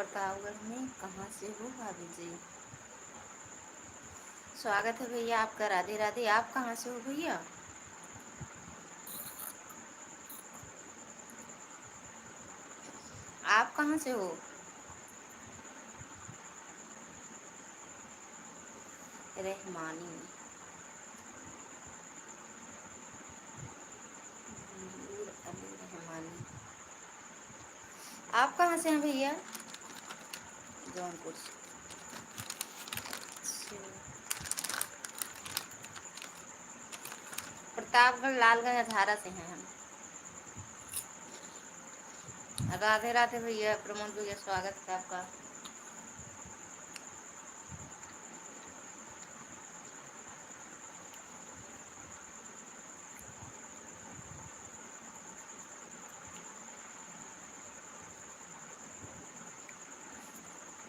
प्रतापगढ़ में कहाँ से हो भाभी जी? स्वागत है भैया आपका। राधे राधे। आप कहाँ से हो भैया? आप कहाँ से हो? रहमानी। नूर अली रहमानी। आप कहाँ से हैं भैया? जौनपुर से। अच्छा। प्रतापगढ़ लालगंज अधारा से हैं हम। राधे राधे भैया। प्रमोद भैया स्वागत है आपका।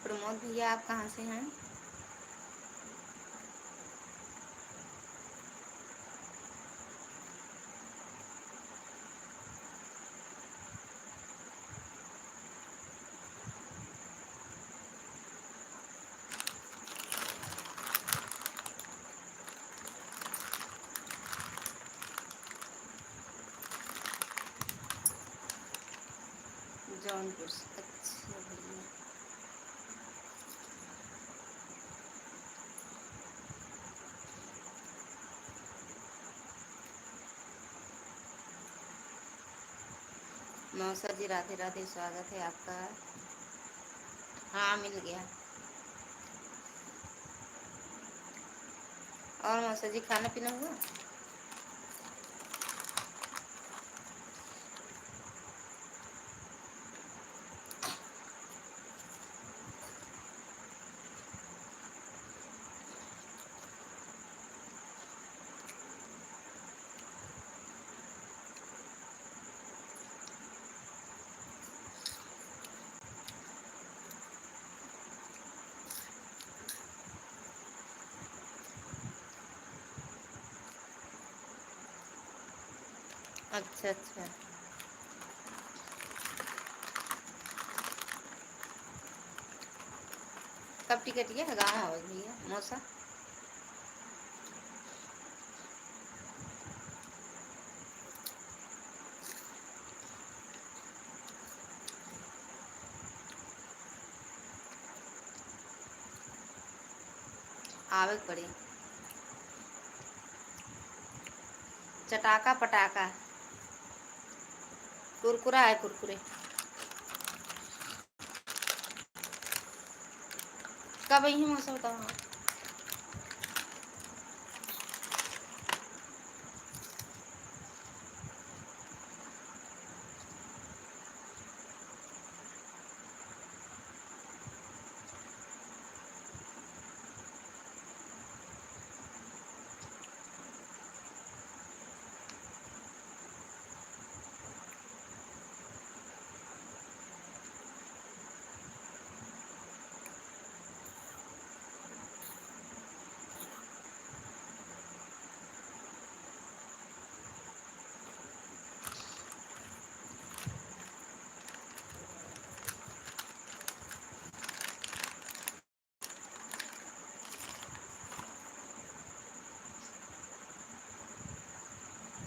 प्रमोद भैया आप कहाँ से हैं? जौनपुर से। अच्छा भैया। मौसा जी राधे राधे। स्वागत है आपका। हाँ मिल गया। और मौसा जी खाना पीना हुआ? अच्छा अच्छा। कब टिकट लिया? गाँव आओ भैया मौसा। आवे के पड़ी। चटाका पटाका। कुरकुरा है कुरकुरे। कब आई है मौसा बताओ? हाँ।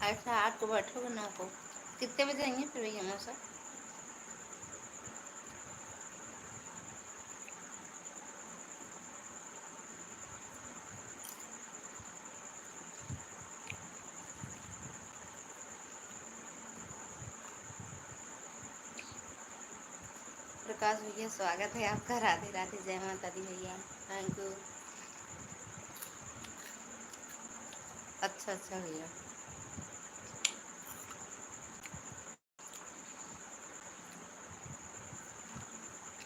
ऐसा आठ को बैठोगे 9 को। कितने बजे आएंगे फिर भैया मौसा? प्रकाश भैया स्वागत है आपका। राधे राधे। जय माता दी भैया। Thank U. अच्छा अच्छा भैया।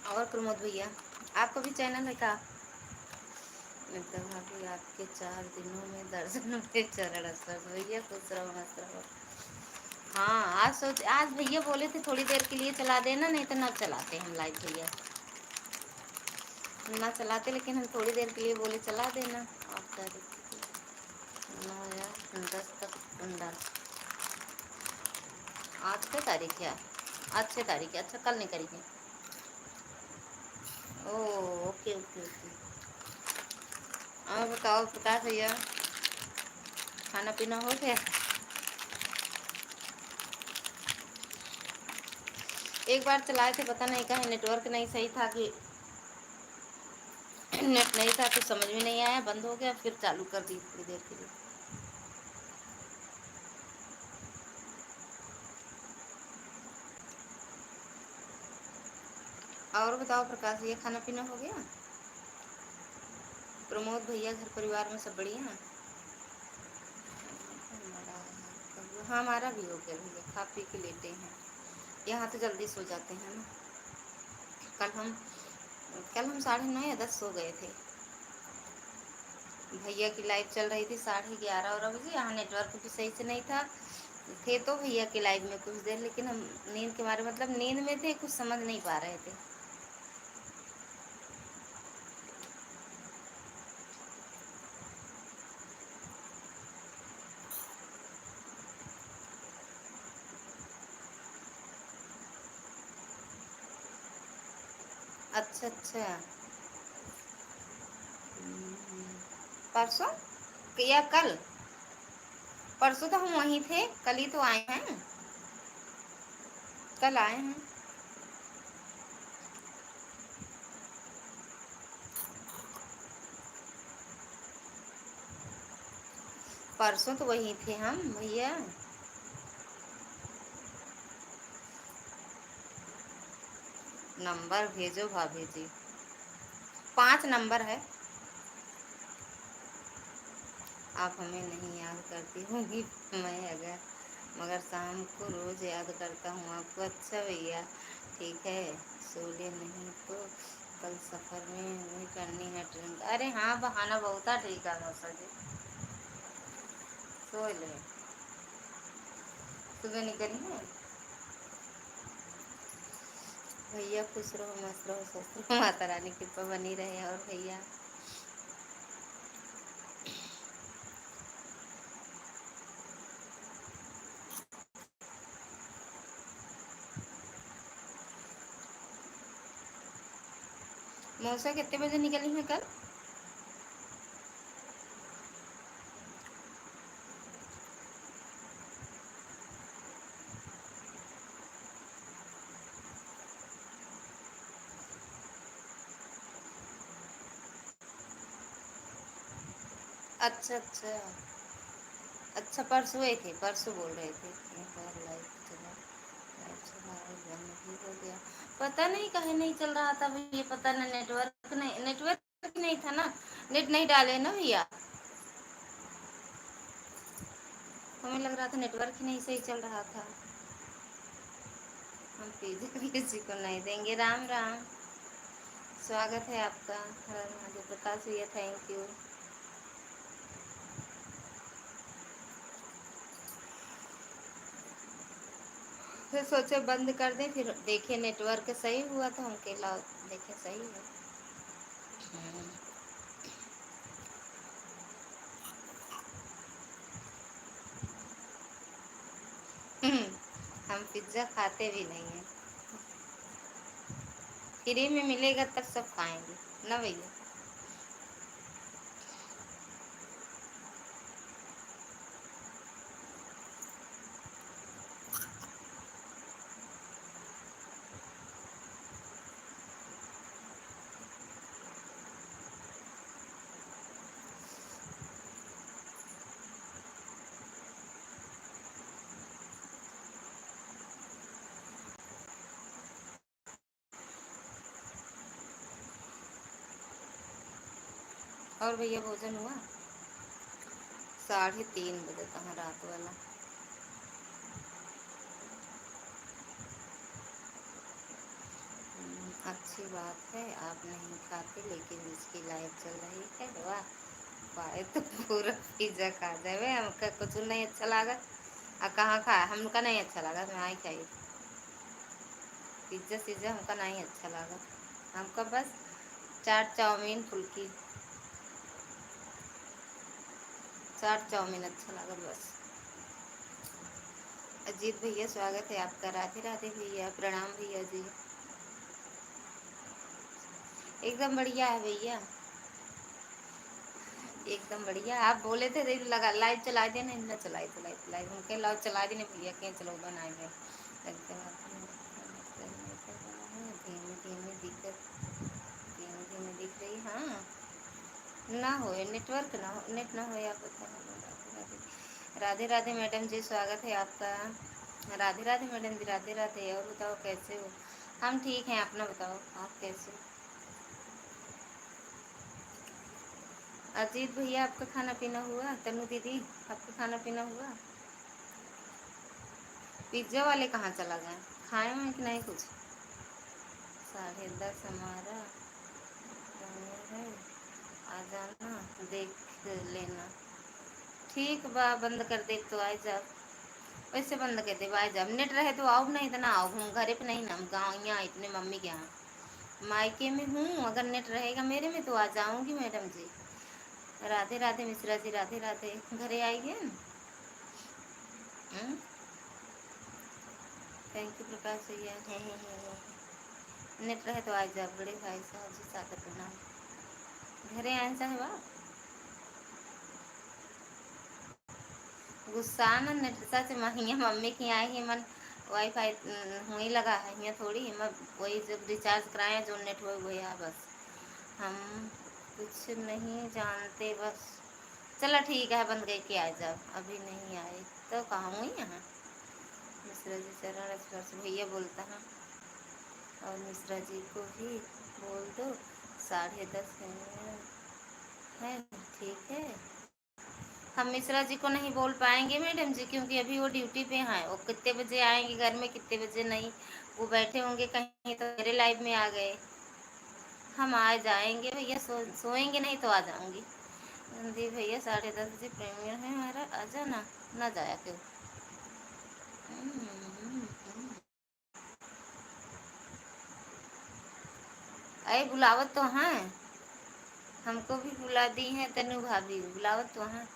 और प्रमोद भैया आपका भी चैनल है का? लगता भाभी आपके 4 दिनों में दर्शन हुए चरण स्पर्श। भैया खुश रहो मस्त रहो। हाँ आज भैया बोले थे थोड़ी देर के लिए चला देना, नहीं तो ना चलाते हम लाइव भैया। ना चलाते लेकिन हम थोड़ी देर के लिए बोले चला देना। आप 9 या 10 तक कुंडा। आज क्या तारीख है? आज 6 तारीख है। अच्छा कल नहीं करेंगे। ओ, ओके ओके ओके। और बताओ प्रकाश भैया, खाना पीना हो गया? एक बार चलाए थे, पता नहीं कहा नेटवर्क नहीं सही था कि नेट नहीं था, कुछ समझ में नहीं आया, बंद हो गया, फिर चालू कर दी थोड़ी देर के लिए। और बताओ प्रकाश भैया, खाना पीना हो गया? प्रमोद भैया, घर परिवार में सब बढ़िया हैं? हाँ, हमारा भी हो गया भैया, खा पी के लेटे हैं। यहाँ तो जल्दी सो जाते हैं ना। कल हम कल हम 9:30 या 10 सो गए थे। भैया की लाइव चल रही थी 11:30 और बजे, यहाँ नेटवर्क भी सही से नहीं था। थे तो भैया की लाइव में कुछ देर, लेकिन हम नींद के मारे, मतलब नींद में थे, कुछ समझ नहीं पा रहे थे। अच्छा अच्छा। परसों या कल? परसों तो हम वहीं थे, कल ही तो आए हैं। कल आए हैं। परसों तो वहीं थे हम भैया। नंबर भेजो भाभी जी। 5 नंबर है। आप हमें नहीं याद करती होंगी, मैं अगर मगर शाम को रोज़ याद करता हूँ आपको। अच्छा भैया, ठीक है। सो ले नहीं तो कल सफ़र में करनी है ट्रेन। अरे हाँ, बहाना बहुत है, ठीक है मौसा जी, सो ले। सुबह निकली है। भैया खुश रहो, मस्त रहो, स्वस्थ रहो, माता रानी की कृपा बनी रहे। और भैया मौसा कितने बजे निकली हैं कल? अच्छा अच्छा। अच्छा, परसों ही थे, परसों बोल रहे थे। एक बार लाइव चला और बंद भी हो गया। पता नहीं कहे नहीं चल रहा था भैया, पता नहीं, नेटवर्क नहीं था ना। नेट नहीं डाले ना भैया। हमें लग रहा था नेटवर्क ही नहीं सही चल रहा था। हम पिज्जा किसी को नहीं देंगे। राम राम, स्वागत है आपका। हर हर महादेव प्रकाश भैया, थैंक यू। फिर सोचे बंद कर दें, फिर देखे नेटवर्क सही हुआ तो हम केला देखे सही है। हम्म, हम पिज्ज़ा खाते भी नहीं हैं। फ्री में मिलेगा तब सब खाएंगे ना भैया। और भैया भोजन हुआ? 3:30 बजे कहाँ रात वाला। अच्छी बात है, आप नहीं खाते लेकिन इसकी लाइफ चल रही है। वाह, पाए तो पूरा पिज्जा खा जाए। हमका कुछ नहीं अच्छा लगा। कहाँ खाया, हमका नहीं अच्छा लगा, मैं आई खाई। पिज्ज़ा सिज्जा हमका नहीं अच्छा लगा। हमका बस चाट चाउमीन फुल्की, चाट चाउमीन अच्छा लगा बस। अजीत भैया, स्वागत है आपका। राधे राधे भैया, प्रणाम भैया जी। एकदम बढ़िया है भैया, एकदम बढ़िया। आप बोले थे लगा लाइव चला दिया, नहीं ना चलाई तो लाइव उनके लाइव चला दी नहीं भैया के चलो बनाए गए धीमे धीमे दिक्कत, धीमे धीमे दिख रही। हाँ ना हो नेटवर्क ना हो, नेट ना हो, आप बताओ। राधे राधे मैडम जी, स्वागत है आपका। राधे राधे मैडम जी, राधे राधे। और बताओ कैसे हो? हम ठीक हैं, अपना बताओ आप कैसे हो? अजीत भैया आपका खाना पीना हुआ? तनु दीदी आपका खाना पीना हुआ? पिज्ज़ा वाले कहाँ चला गए? खाए हैं कि नहीं कुछ? 10:30 हमारा है, आ जाना देख लेना। ठीक बा, बंद कर दे तो आ जाओ। वैसे बंद कर दे आ जाओ, नेट रहे तो आओ, नहीं तो ना आओ। हम घरे पे नहीं ना, हम गाँव यहाँ इतने मम्मी के यहाँ मायके में हूँ। अगर नेट रहेगा मेरे में तो आ जाऊँगी मैडम जी। राधे राधे मिश्रा जी, राधे राधे। घरे आइए ना। थैंक यू प्रकाश भैया। नेट रहे तो आ जाओ बड़े भाई साहब जी, सादर प्रणाम। घरे आए साहब आप गुस्सा न नेट सच में हियाँ मम्मी की आई ही मन वाईफाई वहीं लगा है हियाँ थोड़ी मैं वही जब रिचार्ज कराए जो नेट हो वही है बस। हम कुछ नहीं जानते बस। चलो ठीक है, बंद करके आ जाओ। अभी नहीं आए तो कहाँ हुई यहाँ। मिश्रा जी चरण स्पर्श भैया बोलता है, और मिश्रा जी को भी बोल दो 10:30 है। ठीक है, हम मिश्रा जी को नहीं बोल पाएंगे मैडम जी, क्योंकि अभी वो ड्यूटी पे हैं। वो कितने बजे आएंगे घर में, कितने बजे नहीं, वो बैठे होंगे कहीं तो मेरे लाइव में आ गए। हम आ जाएंगे भैया, सोएंगे नहीं तो आ जाऊंगी। दी भैया 10:30 बजे प्रीमियर है हमारा, आ जाना ना जाया क्यों। अरे बुलावत तो हैं, हमको भी बुला दी है तनु भाभी, बुलावत तो हैं।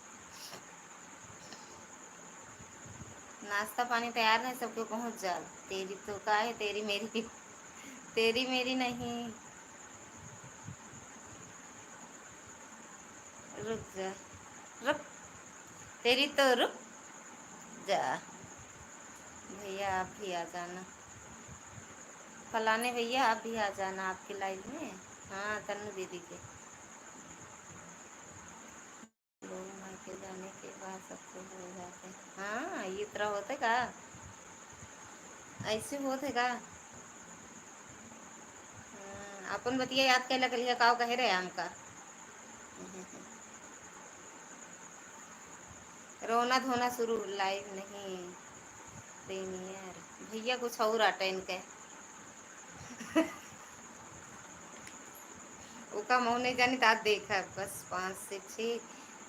नाश्ता पानी तैयार है, सबको पहुंच जा। तेरी तो का है, तेरी मेरी तेरी मेरी नहीं। रुक जा, रुक, तेरी तो रुक जा। भैया आप भी आ जाना, फलाने भैया आप भी आ जाना आपके लाइव में। हाँ तन्नू दीदी के लोग मायके जाने के बाद सबको हो जाते हैं। हाँ ये तरह होते का, ऐसे होते का। अपन बतिया याद कैला कलिया काव कहे रहे हमका। रोना धोना शुरू, लाइव नहीं प्रीमियर भैया कुछ और आटा इनके ओका मुँह नहीं जानी तो आज देखा है। बस 5 से 6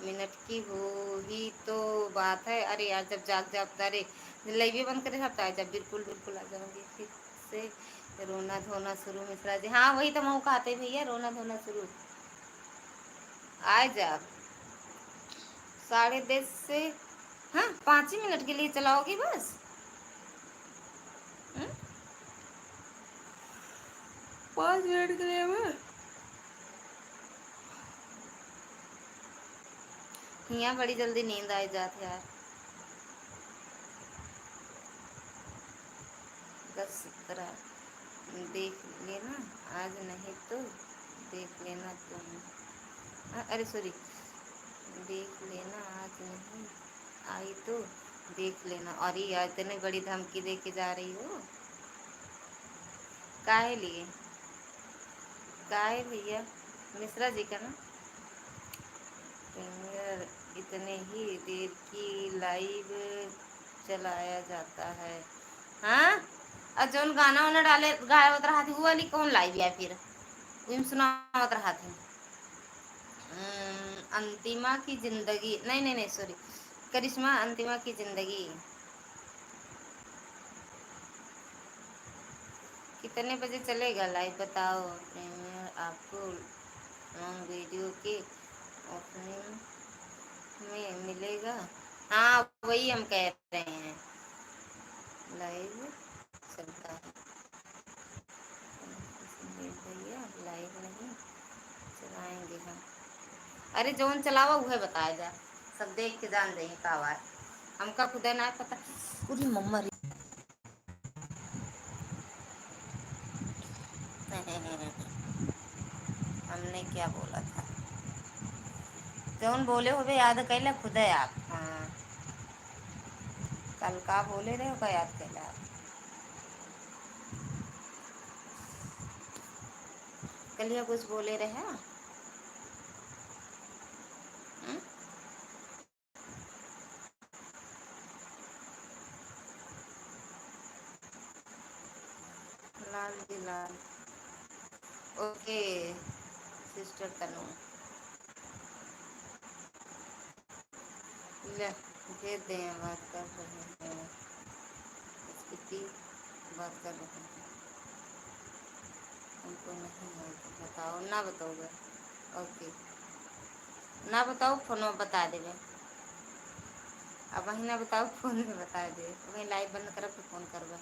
मिनट की हो ही तो बात है। अरे यार जब जाग जाग अरे लाइव बंद करे सकता है, जब बिल्कुल बिल्कुल आ जाऊंगी फिर से। रोना धोना शुरू मिश्रा जी, हाँ वही तो मुँह खाते भैया, रोना धोना शुरू। आ जा 10:30 से, हाँ 5 ही मिनट के लिए चलाओगी बस। 5 मिनट के लिए मैं यहाँ बड़ी जल्दी नींद आ जाती यार। 10:17 देख लेना, आज नहीं तो देख लेना तुम। अरे सॉरी, देख लेना आज नहीं आई तो देख लेना। और ये इतनी बड़ी धमकी दे के जा रही हो काहे लिए? काहे भैया? मिश्रा जी का ना प्रीमियर इतने ही देर की लाइव चलाया जाता है। हाँ और जोन गाना वाना डाले गावत रहा थी वो वाली कौन लाइव है फिर? तुम सुनावत रहा थी। अंतिमा की जिंदगी, नहीं नहीं नहीं सॉरी, करिश्मा अंतिमा की जिंदगी। कितने बजे चलेगा लाइव बताओ? प्रीमियर आपको लॉन्ग वीडियो के ओपनिंग में मिलेगा। हाँ वही हम कह रहे हैं, लाइव चलता है भैया, लाइव नहीं चलाएंगे हम। अरे जोन चलावा वह बताया जा, सब देख के जान जाइए का बात, हमका खुद ना पता। पूरी मम्मा हमने क्या बोला था, जोन बोले हो याद कैला खुद है आप। हाँ, कल का बोले रहे हो का याद कैला आप। कल कुछ बोले रहे हैं। लाल जी लाल। ओके सिस्टर तनु, ले दे दें, बात कर रहे हैं, कितनी बात कर रहे हैं, हमको नहीं है तो बताओ ना, बताओगे। ओके ना बताओ, फोन में बता देवे। अब वहीं ना बताओ, फोन में बता दे, वहीं लाइव बंद कर फिर फोन करवा।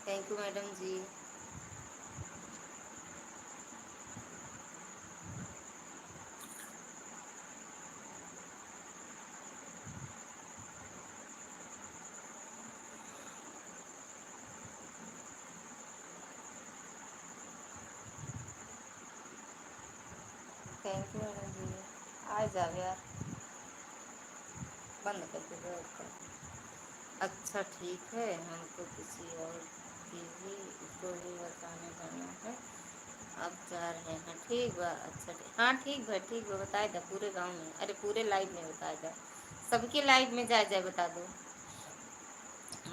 थैंक यू मैडम जी। थैंक यू मैडम जी। आ जाओ यार, बंद करके दो उसका। अच्छा ठीक है, हमको किसी और की भी को भी बताने जाना है, अब जा रहे हैं। ठीक बा, अच्छा ठीक, हाँ ठीक बा, ठीक बा, बताए दा पूरे गांव में, अरे पूरे लाइव में बताए दा, सबके लाइव में जाए जाए बता दो।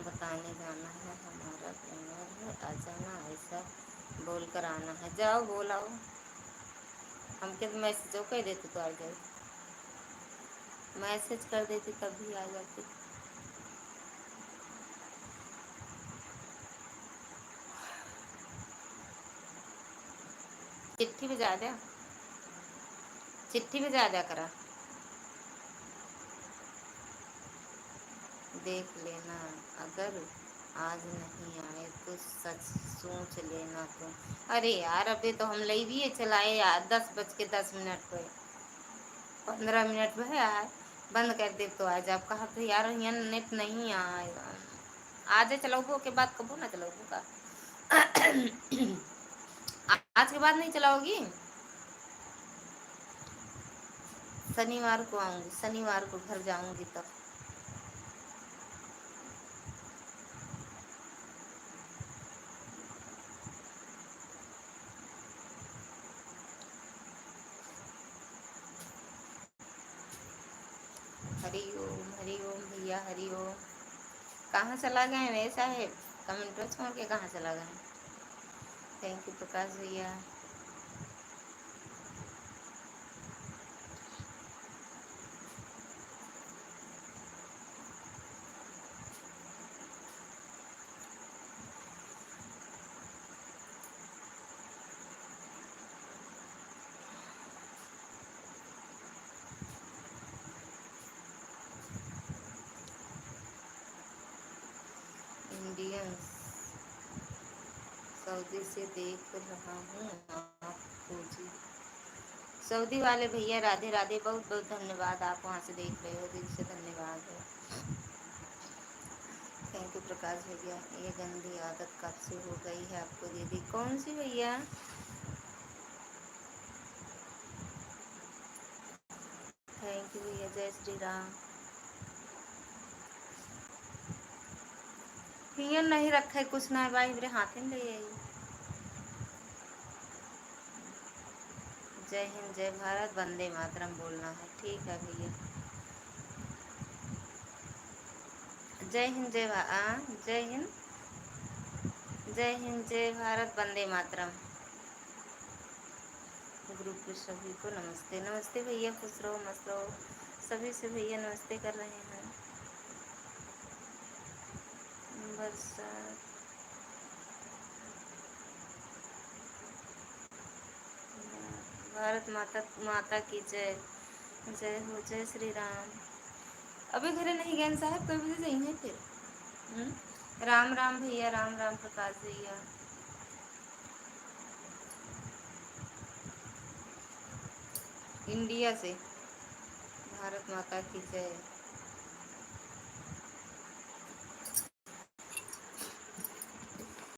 बताने जाना है, हमारा प्रेमर है, आ जाना, ऐसा बोल कर आना है। जाओ बोल आओ, हमके तो मैसेज कह देते तो आ जाए, मैसेज कर देती तब भी आ जाती। चिट्ठी भेजा दे, चिट्ठी भेजा दिया करा, देख लेना, अगर आज नहीं आए तो सच सोच लेना तुम। अरे यार अभी तो हम लाइव चलाए यार, 10:10 पे, 15 मिनट में है यार, बंद कर दे तो आज आप कहा तो यार यहाँ नेट नहीं आएगा। आज चलाओगे के बाद कबो ना चलाओगे का। आज के बाद नहीं चलाओगी, शनिवार को आऊंगी, शनिवार को घर जाऊंगी तब। हरि ओम भैया, हरि ओम। कहाँ चला गए वे साहेब, कमेंट में छोड़ के कहाँ चला गए। थैंक यू प्रकाश भैया। इंडियंस सऊदी से देख रहा हूँ आपको जी। सऊदी वाले भैया राधे राधे, बहुत बहुत धन्यवाद, आप वहाँ से देख रहे हो, दिल से धन्यवाद है। थैंक यू प्रकाश भैया। ये गंदी आदत कब से हो गई है आपको दीदी, कौन सी भैया। थैंक यू भैया, जय श्री राम। हियर नहीं रखा है कुछ ना भाई, मेरे हाथ में ले आई। जय हिंद जय भारत वंदे मातरम बोलना है, ठीक है भैया। जय हिंद जय हिंद, जय हिंद जय भारत वंदे मातरम। ग्रुप पे सभी को नमस्ते, नमस्ते भैया, खुश रहो मस्त रहो, सभी से भैया नमस्ते कर रहे हैं। बरसात, भारत माता माता की जय, जय हो, जय श्री राम। अभी घरे नहीं गए साहब, कभी से जाइए फिर। राम राम भैया, राम राम प्रकाश भैया। इंडिया से। भारत माता की जय।